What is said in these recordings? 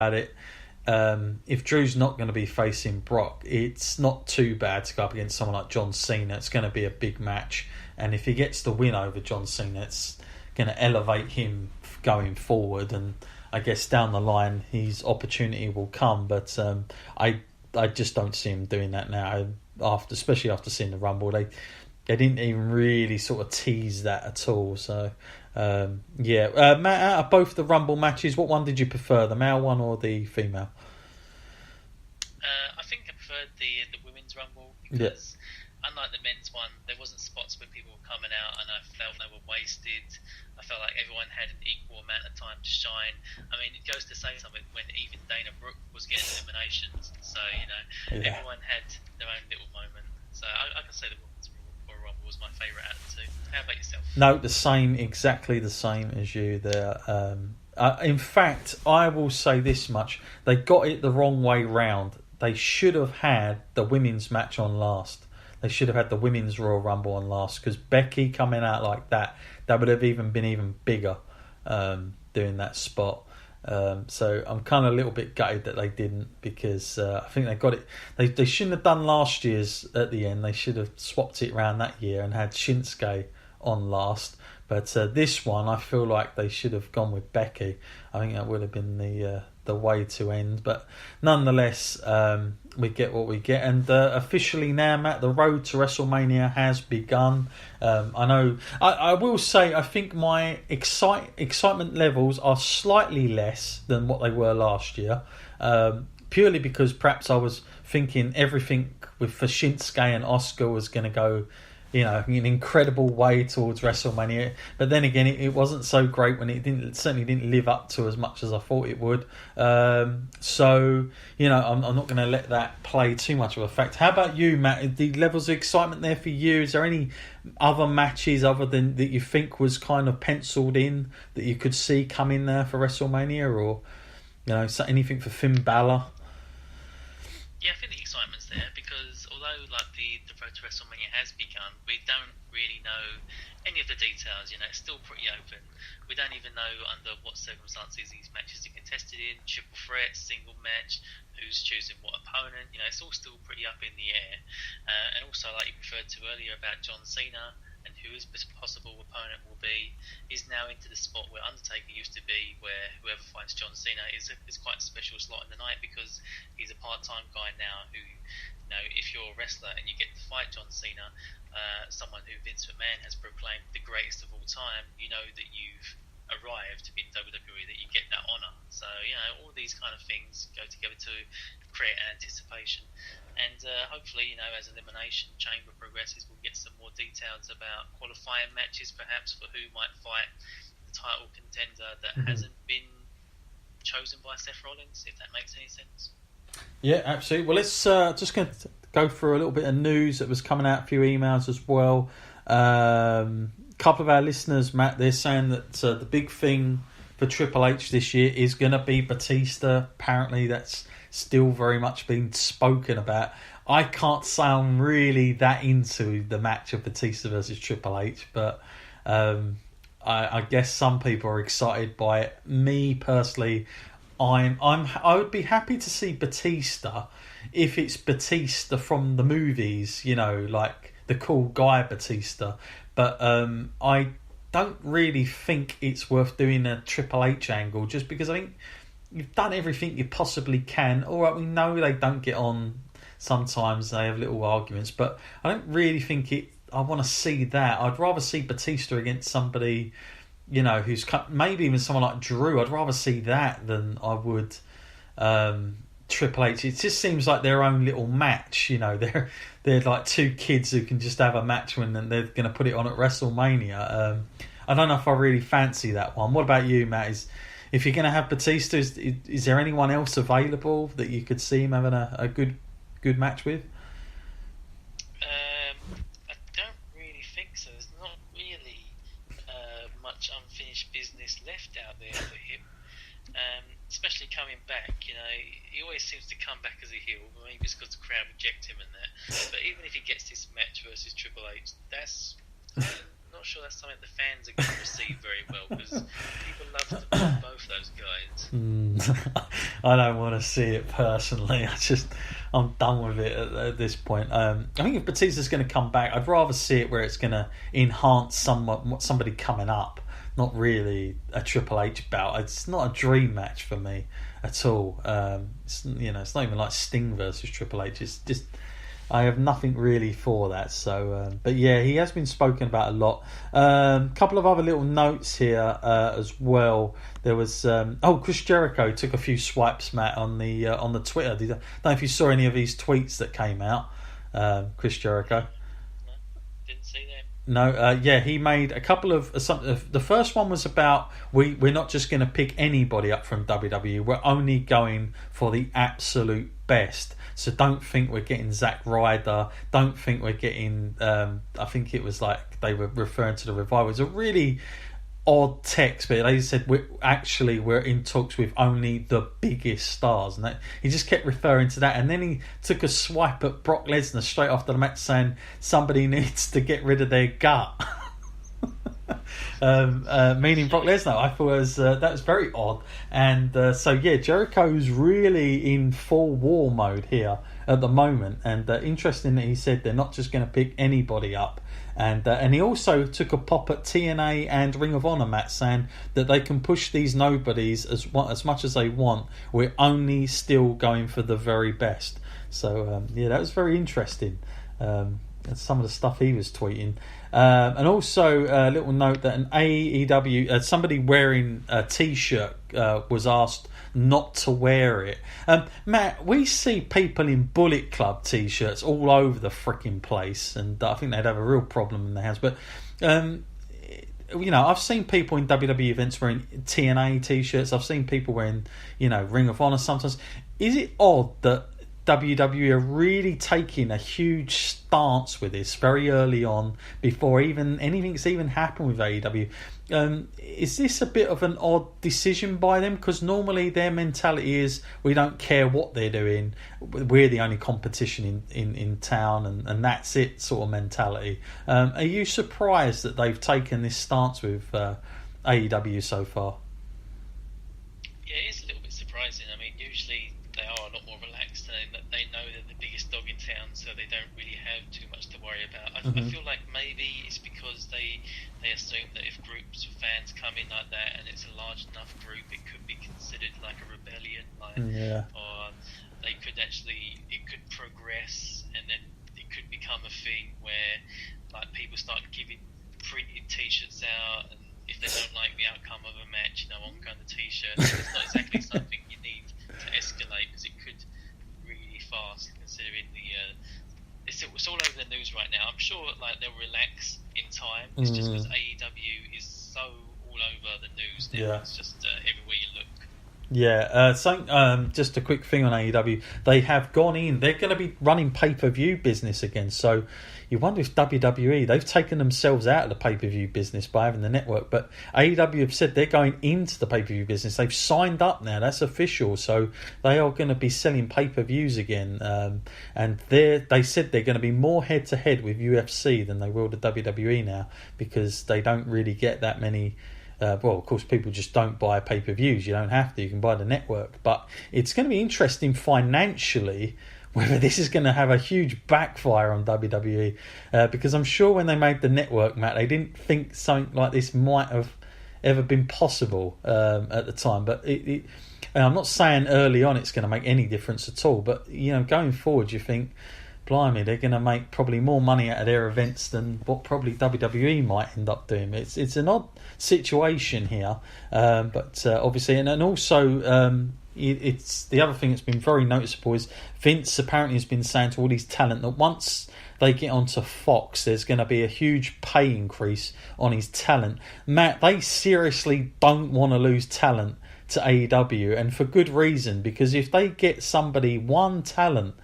at it, if Drew's not going to be facing Brock, it's not too bad to go up against someone like John Cena. It's going to be a big match, and if he gets the win over John Cena, it's going to elevate him going forward. And I guess down the line, his opportunity will come. But I just don't see him doing that now. Especially after seeing the Rumble, they didn't even really sort of tease that at all. So. Matt, out of both the Rumble matches, what one did you prefer, the male one or the female? I think I preferred the women's Rumble because unlike the men's one, there wasn't spots where people were coming out and I felt they were wasted. I felt like everyone had an equal amount of time to shine. I mean, it goes to say something when even Dana Brooke was getting eliminations. So, everyone had their own little moment. So I can say the women's Royal Rumble was my favourite out of the two. How about yourself? No, exactly the same as you there. In fact, I will say this much. They got it the wrong way round. They should have had the women's match on last. They should have had the women's Royal Rumble on last, because Becky coming out like that would have been even bigger doing that spot. So I'm kind of a little bit gutted that they didn't, because I think they got it. They shouldn't have done last year's at the end. They should have swapped it around that year and had Shinsuke on last. But this one, I feel like they should have gone with Becky. I think that would have been the way to end. But nonetheless, we get what we get. And officially now, Matt, the road to WrestleMania has begun. I know. I will say, I think my excitement levels are slightly less than what they were last year. Purely because perhaps I was thinking everything for Shinsuke and Asuka was going to go, in an incredible way towards WrestleMania. But then again, it wasn't so great when it certainly didn't live up to as much as I thought it would. So, I'm not going to let that play too much of a fact. How about you, Matt? The levels of excitement there for you? Is there any other matches other than that you think was kind of penciled in that you could see come in there for WrestleMania, or anything for Finn Balor? Yeah, I think the excitement's there because although the road to WrestleMania has begun, we don't really know any of the details. It's still pretty open. We don't even know under what circumstances these matches are contested in, triple threat, single match, who's choosing what opponent. It's all still pretty up in the air. And also, like you referred to earlier about John Cena and who his possible opponent will be, is now into the spot where Undertaker used to be, where whoever fights John Cena is quite a special slot in the night, because he's a part-time guy now who, if you're a wrestler and you get to fight John Cena, someone who Vince McMahon has proclaimed the greatest of all time, you know that you've arrived in WWE, that you get that honour. So, all these kind of things go together to create an anticipation. And hopefully, as Elimination Chamber progresses, we'll get some more details about qualifying matches, perhaps, for who might fight the title contender that hasn't been chosen by Seth Rollins, if that makes any sense. Yeah, absolutely. Well, let's just going to go through a little bit of news that was coming out, a few emails as well. Couple of our listeners, Matt, they're saying that the big thing for Triple H this year is going to be Batista. Apparently, that's still very much being spoken about. I can't say I'm really that into the match of Batista versus Triple H, but I guess some people are excited by it. Me personally, I would be happy to see Batista if it's Batista from the movies, like the cool guy Batista. But I don't really think it's worth doing a Triple H angle, just because I think you've done everything you possibly can. All right, we know they don't get on. Sometimes they have little arguments, but I don't really think I want to see that. I'd rather see Batista against somebody, who's maybe even someone like Drew. I'd rather see that than I would Triple H. It just seems like their own little match. They're like two kids who can just have a match when they're going to put it on at WrestleMania. I don't know if I really fancy that one. What about you, Matt? If you're going to have Batista, is there anyone else available that you could see him having a good match with? I don't really think so. There's not really much unfinished business left out there for him. Especially coming back, he always seems to come back as a heel. Maybe it's because the crowd reject him and that. But even if he gets this match versus Triple H, that's not sure that's something the fans are going to receive very well, because people love both those guys. I don't want to see it personally. I'm done with it at this point. I think if Batista's going to come back, I'd rather see it where it's going to enhance somebody coming up, not really a Triple H bout. It's not a dream match for me at all. It's not even like Sting versus Triple H. It's just, I have nothing really for that. So, but yeah, he has been spoken about a lot. Couple of other little notes here as well. There was Chris Jericho took a few swipes, Matt, on the Twitter. I don't know if you saw any of these tweets that came out. Chris Jericho. No, didn't see that. No, he made a couple of the first one was about we're not just going to pick anybody up from WWE. We're only going for the absolute best. So don't think we're getting Zack Ryder. Don't think we're getting. I think it was like they were referring to the Revival. It's a really odd text, but they said we're in talks with only the biggest stars, and he just kept referring to that. And then he took a swipe at Brock Lesnar straight after the match, saying somebody needs to get rid of their gut. Meaning Brock Lesnar. I thought that was very odd. And Jericho's really in full war mode here at the moment. And interesting that he said they're not just going to pick anybody up. And he also took a pop at TNA and Ring of Honor, Matt, saying that they can push these nobodies as much as they want. We're only still going for the very best. So that was very interesting. Some of the stuff he was tweeting. And also a little note that an AEW, somebody wearing a T-shirt was asked not to wear it. Matt, we see people in Bullet Club T-shirts all over the freaking place, and I think they'd have a real problem in their hands. But I've seen people in WWE events wearing TNA T-shirts. I've seen people wearing, Ring of Honor sometimes. Is it odd that WWE are really taking a huge stance with this very early on, before even anything's even happened with AEW? Is this a bit of an odd decision by them? Because normally their mentality is, we don't care what they're doing, we're the only competition in town, and that's it sort of mentality. Are you surprised that they've taken this stance with AEW so far? Yeah, it is a little bit surprising. I mean, usually they are a lot more relaxed, and they know they're the biggest dog in town, so they don't really have too much to worry about. I feel like maybe it's because they assume that if groups of fans come in like that and it's a large enough group, it could be considered like a rebellion, or it could progress, and then it could become a thing where like people start giving printed T-shirts out, and if they don't like the outcome of a match, on kind of T-shirt, it's not exactly something you need to escalate, because it could really fast, considering it's all over the news right now. I'm sure like they'll relax in time. It's just because AEW is so all over the news now. Yeah. It's just everywhere you look. Yeah, just a quick thing on AEW. They have gone in. They're going to be running pay-per-view business again. So you wonder if WWE, they've taken themselves out of the pay-per-view business by having the network. But AEW have said they're going into the pay-per-view business. They've signed up now. That's official. So they are going to be selling pay-per-views again. And they said they're going to be more head-to-head with UFC than they will the WWE now, because they don't really get that many... of course, people just don't buy pay-per-views. You don't have to. You can buy the network. But it's going to be interesting financially whether this is going to have a huge backfire on WWE. Because I'm sure when they made the network, Matt, they didn't think something like this might have ever been possible at the time. But I'm not saying early on it's going to make any difference at all. But, going forward, you think... blimey, they're going to make probably more money out of their events than what probably WWE might end up doing. It's an odd situation here, but obviously, and also it's the other thing that's been very noticeable is Vince apparently has been saying to all these talent that once they get onto Fox, there's going to be a huge pay increase on his talent. Matt, they seriously don't want to lose talent to AEW, and for good reason, because if they get one talent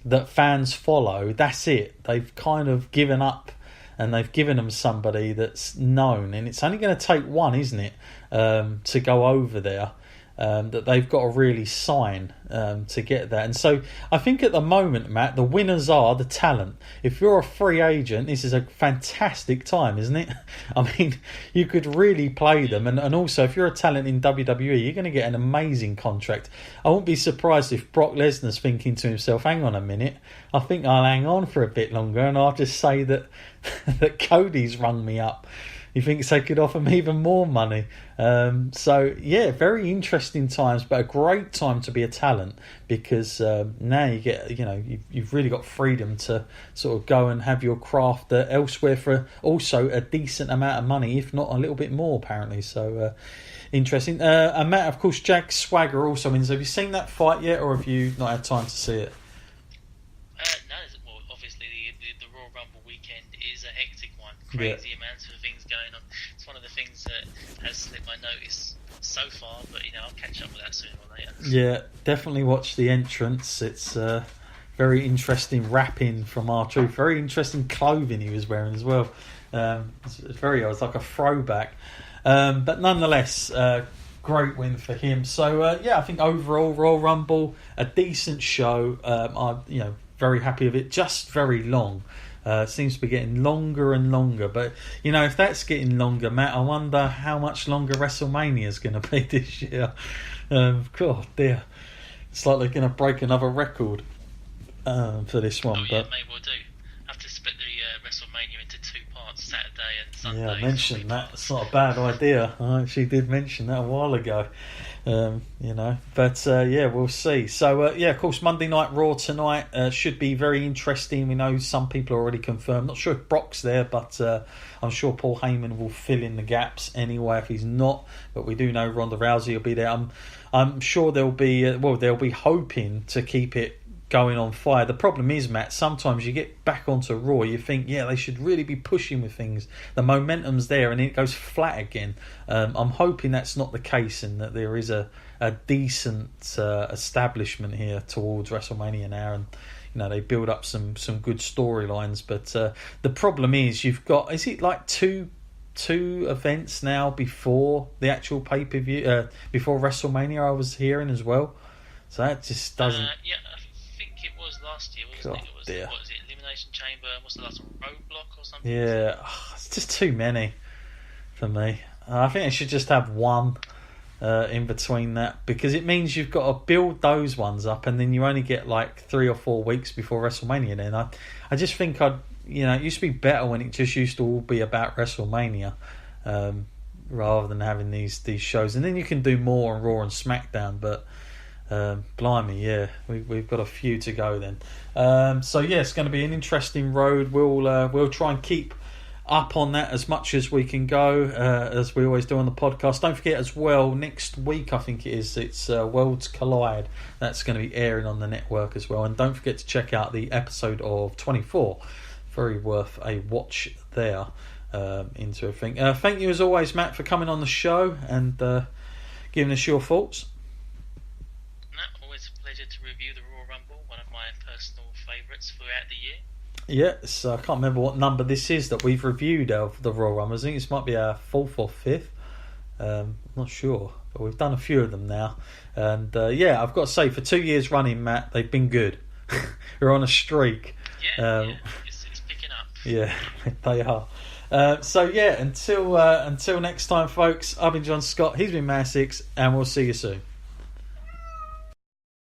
that fans follow, that's it. They've kind of given up, and they've given them somebody that's known, and it's only going to take one, isn't it, to go over there. that they've got to really sign to get that. And so I think at the moment, Matt, the winners are the talent. If you're a free agent, this is a fantastic time, isn't it? I mean, you could really play them. And also, if you're a talent in WWE, you're going to get an amazing contract. I won't be surprised if Brock Lesnar's thinking to himself, hang on a minute, I think I'll hang on for a bit longer and I'll just say that that Cody's rung me up. He thinks they could offer me even more money. So, yeah, very interesting times, but a great time to be a talent because now you get, you've really got freedom to sort of go and have your craft elsewhere for also a decent amount of money, if not a little bit more, apparently. So, interesting. And Matt, of course, Jack Swagger also wins. Have you seen that fight yet, or have you not had time to see it? No, well, obviously the Royal Rumble weekend is a hectic one. Crazy amounts of things going on. It's one of the things that has slipped my notice so far, but I'll catch up with that sooner or later. Yeah, definitely watch the entrance. It's very interesting rapping from R-Truth. Very interesting clothing he was wearing as well. It's like a throwback. But nonetheless, great win for him. So I think overall Royal Rumble, a decent show. I'm very happy with it. Just very long. Seems to be getting longer and longer. But if that's getting longer, Matt, I wonder how much longer WrestleMania is going to be this year. God dear, it's like they're going to break another record for this one. Maybe we'll do. Have to split the WrestleMania into 2 parts, Saturday and Sunday. Yeah, I mentioned that. It's not a bad idea. I actually did mention that a while ago. But we'll see. So of course, Monday Night Raw tonight should be very interesting. We know some people are already confirmed. Not sure if Brock's there, but I'm sure Paul Heyman will fill in the gaps anyway if he's not. But we do know Ronda Rousey will be there. I'm sure they'll be hoping to keep it going on fire. The problem is, Matt, sometimes you get back onto Raw, you think, they should really be pushing with things. The momentum's there and it goes flat again. I'm hoping that's not the case and that there is a decent establishment here towards WrestleMania now, and they build up some good storylines. But the problem is you've got, is it like two events now before the actual pay-per-view, before WrestleMania, I was hearing as well. So that just doesn't... it was last year, wasn't it? What was it? Elimination Chamber? What's the last one? Roadblock or something? Yeah, it's just too many for me. I think they should just have one in between that, because it means you've got to build those ones up, and then you only get like 3 or 4 weeks before WrestleMania. Then I just think it used to be better when it just used to all be about WrestleMania, rather than having these shows, and then you can do more on Raw and SmackDown, but. Blimey, we've got a few to go then. It's going to be an interesting road. We'll try and keep up on that as much as we can go, as we always do on the podcast. Don't forget as well, next week I think it's Worlds Collide. That's going to be airing on the network as well. And don't forget to check out the episode of 24. Very worth a watch there into everything. Thank you as always, Matt, for coming on the show and giving us your thoughts. To review the Royal Rumble, one of my personal favourites throughout the year. Yes, I can't remember what number this is that we've reviewed of the Royal Rumble. I think this might be our 4th or 5th. I'm not sure, but we've done a few of them now. And I've got to say, for 2 years running, Matt, they've been good. We're on a streak. It's picking up. Yeah, they are. Until next time, folks, I've been John Scott, he's been Essex, and we'll see you soon.